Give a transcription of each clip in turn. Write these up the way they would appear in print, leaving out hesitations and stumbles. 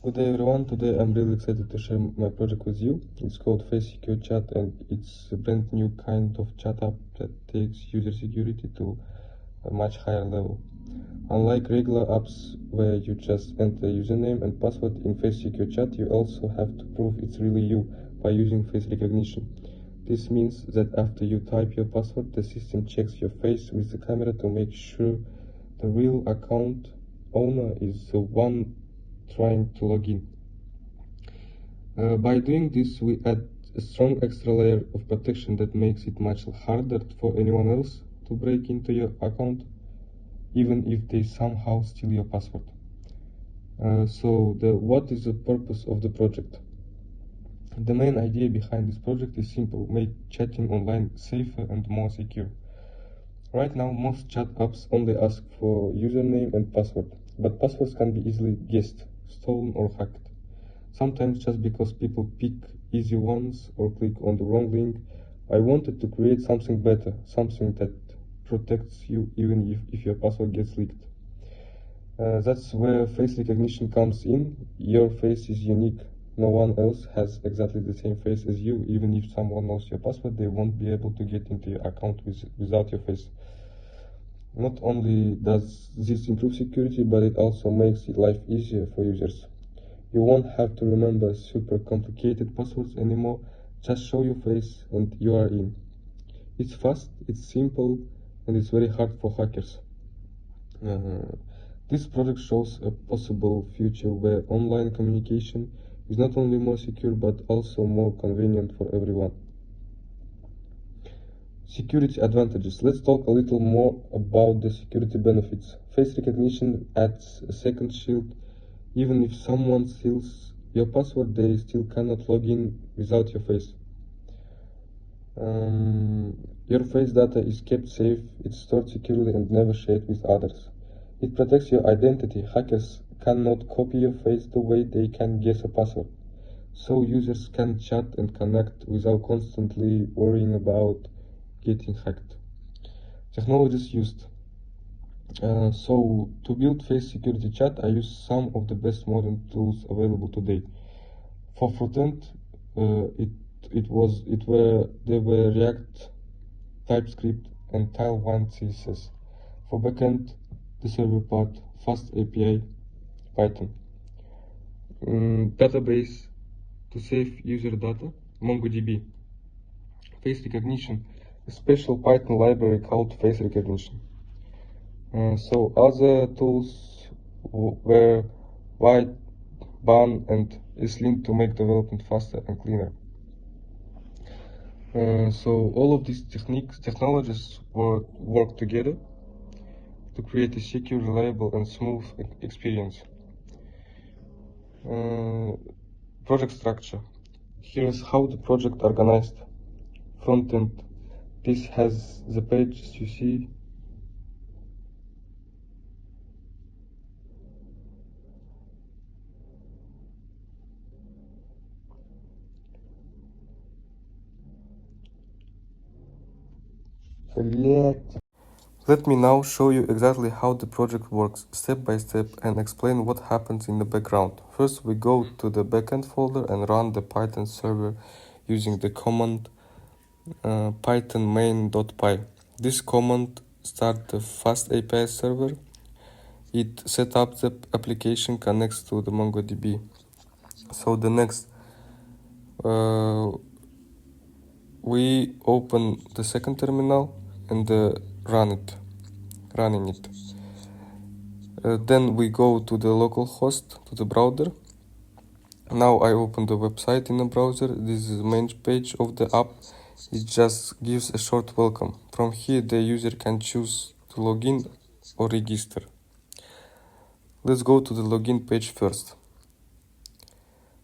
Good day everyone, today I'm really excited to share my project with you. It's called Face Secure Chat and it's a brand new kind of chat app that takes user security to a much higher level. Unlike regular apps where you just enter username and password, in Face Secure Chat you also have to prove it's really you by using face recognition. This means that after you type your password, the system checks your face with the camera to make sure the real account owner is the one trying to log in. By doing this, we add a strong extra layer of protection that makes it much harder for anyone else to break into your account, even if they somehow steal your password. What is the purpose of the project? The main idea behind this project is simple: make chatting online safer and more secure. Right now, most chat apps only ask for username and password, but passwords can be easily guessed, stolen or hacked. Sometimes just because people pick easy ones or click on the wrong link. I wanted to create something better, something that protects you even if your password gets leaked. That's where face recognition comes in. Your face is unique. No one else has exactly the same face as you. Even if someone knows your password, they won't be able to get into your account without your face. Not only does this improve security, but it also makes life easier for users. You won't have to remember super complicated passwords anymore. Just show your face and you are in. It's fast, it's simple, and it's very hard for hackers. This project shows a possible future where online communication is not only more secure but also more convenient for everyone. Security advantages. Let's talk a little more about the security benefits. Face recognition adds a second shield. Even if someone steals your password, they still cannot log in without your face. Your face data is kept safe, it's stored securely and never shared with others. It protects your identity. Hackers cannot copy your face the way they can guess a password. So users can chat and connect without constantly worrying about getting hacked. Technologies used. To build face security chat, I use some of the best modern tools available today. For frontend, there were React, TypeScript, and Tailwind CSS. For backend, the server part, Fast API, Python. Database to save user data, MongoDB. Face recognition, a special Python library called face recognition. Other tools were White, Ban, and ESLint to make development faster and cleaner. All of these technologies work together to create a secure, reliable, and smooth experience. Project structure. Here is how the project organized. Frontend. This has the pages you see. Let me now show you exactly how the project works, step by step, and explain what happens in the background. First, we go to the backend folder and run the Python server using the command python main.py. This command starts the fast API server. It sets up the application, connects to the MongoDB. So the next, we open the second terminal and running it. Then we go to the local host, to the browser. Now I open the website in the browser. This is the main page of the app. It just gives a short welcome. From here, the user can choose to log in or register. Let's go to the login page first.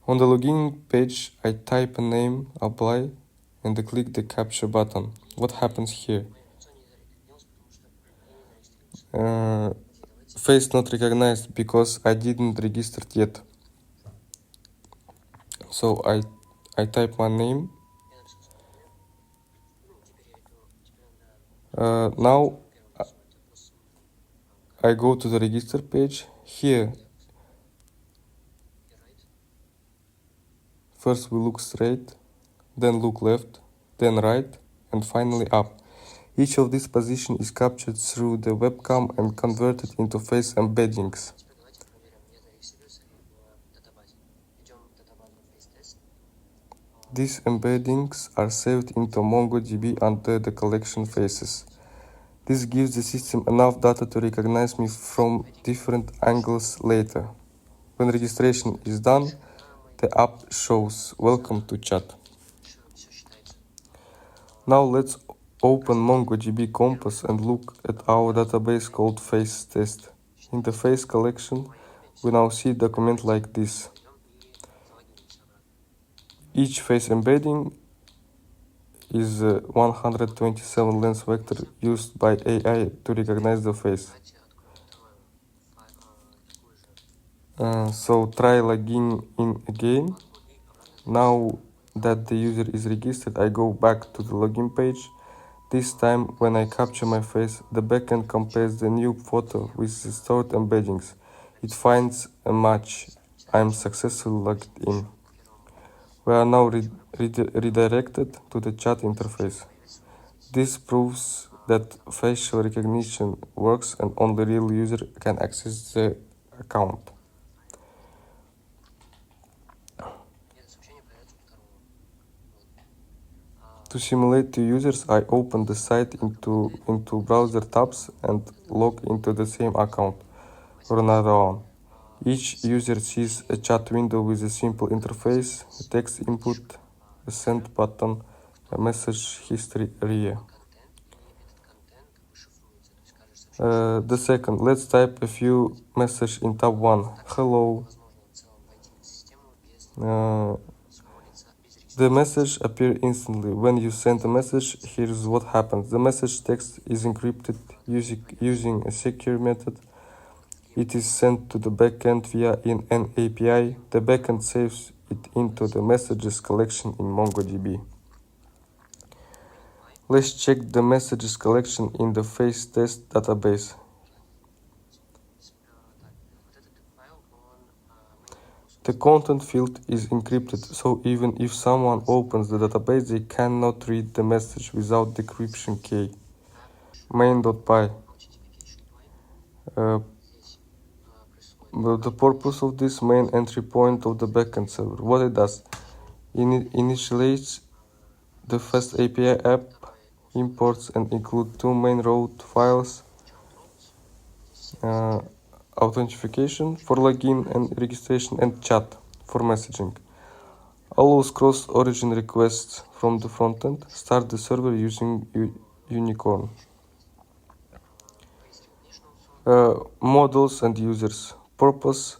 On the login page, I type a name, Ablay, and I click the capture button. What happens here? Face not recognized because I didn't register yet. So I type my name. Now I go to the register page. Here First we look straight, then look left, then right, and finally up. Each of these positions is captured through the webcam and converted into face embeddings. These embeddings are saved into MongoDB under the collection faces. This gives the system enough data to recognize me from different angles later. When registration is done, the app shows "Welcome to chat." Now let's open MongoDB Compass and look at our database called face test. In the face collection, we now see a document like this. Each face embedding is 127 length vector used by AI to recognize the face. So try logging in again. Now that the user is registered, I go back to the login page. This time, when I capture my face, the backend compares the new photo with the stored embeddings. It finds a match. I am successfully logged in. We are now redirected to the chat interface. This proves that facial recognition works and only real user can access the account. To simulate two users, I open the site into browser tabs and log into the same account for another one. Each user sees a chat window with a simple interface, a text input, a send button, a message history area. The second, let's type a few messages in tab 1. Hello. The message appears instantly. When you send a message, here's what happens. The message text is encrypted using a secure method. It is sent to the backend via an API. The backend saves it into the messages collection in MongoDB. Let's check the messages collection in the face test database. The content field is encrypted, so even if someone opens the database, they cannot read the message without decryption key. Main.py. The purpose of this main entry point of the backend server, what it does, initialize the first API app, imports and include two main route files, authentication for login and registration, and chat for messaging. Allows cross-origin requests from the frontend. Start the server using Unicorn. Models and users. Purpose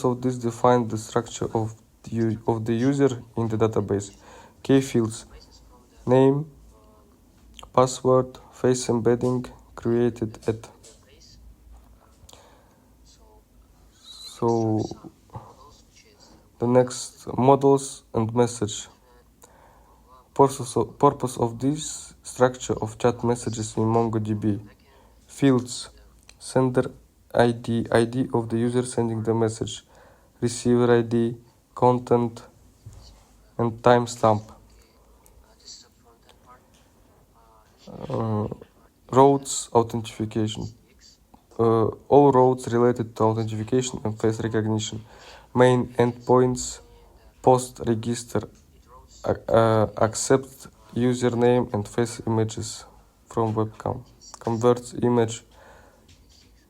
of this defines the structure of the user in the database. Key fields: name, password, face embedding, created at. So the next, models and message. Purpose of this structure of chat messages in MongoDB. Fields: sender ID, ID of the user sending the message, receiver ID, content, and timestamp. Routes authentication. All routes related to authentication and face recognition. Main endpoints: post register, accept username and face images from webcam, converts image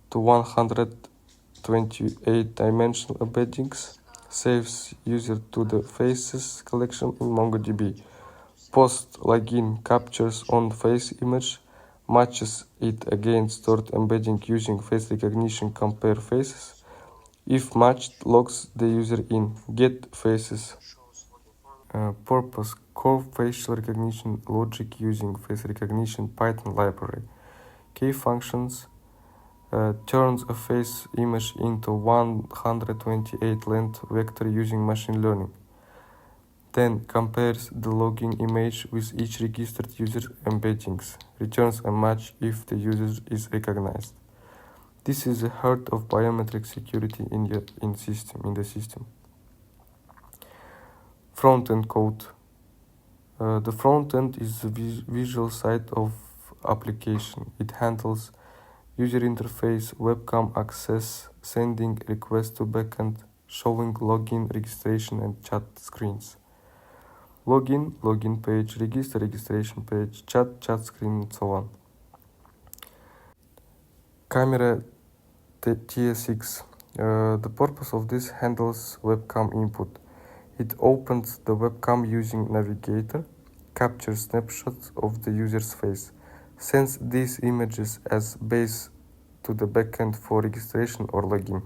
to 128 dimensional embeddings, saves user to the faces collection in MongoDB. Post login captures on face image, matches it against stored embedding using face recognition, compare faces. If matched, logs the user in. Get faces. Purpose: core facial recognition logic using face recognition Python library. Key functions: turns a face image into 128 length vector using machine learning. Then compares the login image with each registered user embeddings. Returns a match if the user is recognized. This is the heart of biometric security in the system. Front-end code. The front-end is the visual side of application. It handles user interface, webcam access, sending requests to backend, showing login, registration, and chat screens. Login page, register, registration page, chat screen, and so on. Camera TSX. The purpose of this handles webcam input. It opens the webcam using navigator, captures snapshots of the user's face, sends these images as base to the backend for registration or login.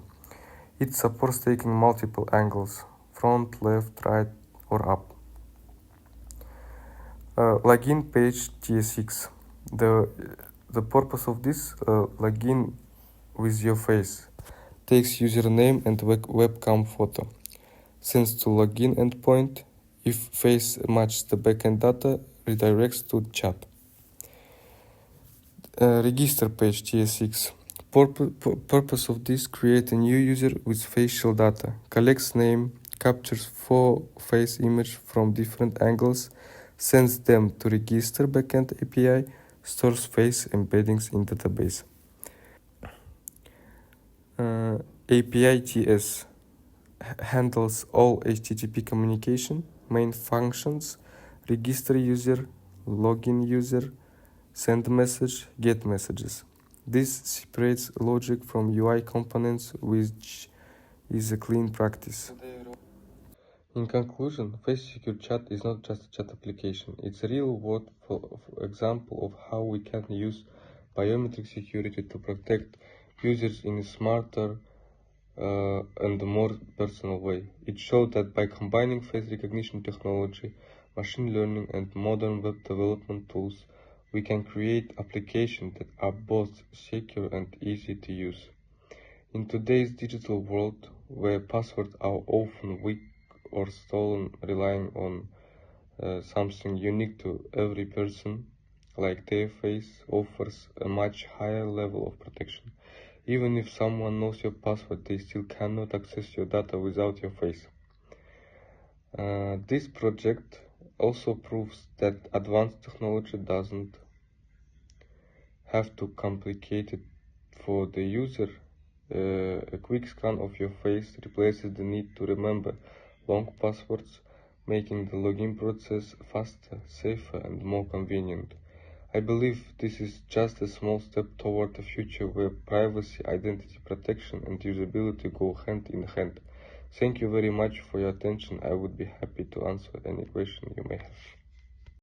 It supports taking multiple angles, front, left, right, or up. Login page TSX. The purpose of this login with your face. Takes username and webcam photo. Sends to login endpoint. If face matches the backend data, redirects to chat. Register page TSX. Purpose of this: create a new user with facial data. Collects name, captures 4 face images from different angles, sends them to register backend API, stores face embeddings in database. API TS handles all HTTP communication, main functions, register user, login user, send message, get messages. This separates logic from UI components, which is a clean practice. In conclusion, Face Secure Chat is not just a chat application. It's a real-world example of how we can use biometric security to protect users in a smarter and more personal way. It showed that by combining face recognition technology, machine learning, and modern web development tools, we can create applications that are both secure and easy to use. In today's digital world, where passwords are often weak or stolen, relying on something unique to every person, like their face, offers a much higher level of protection. Even if someone knows your password, they still cannot access your data without your face. This project also proves that advanced technology doesn't have to complicate it for the user. A quick scan of your face replaces the need to remember long passwords, making the login process faster, safer, and more convenient. I believe this is just a small step toward a future where privacy, identity protection, and usability go hand in hand. Thank you very much for your attention. I would be happy to answer any question you may have.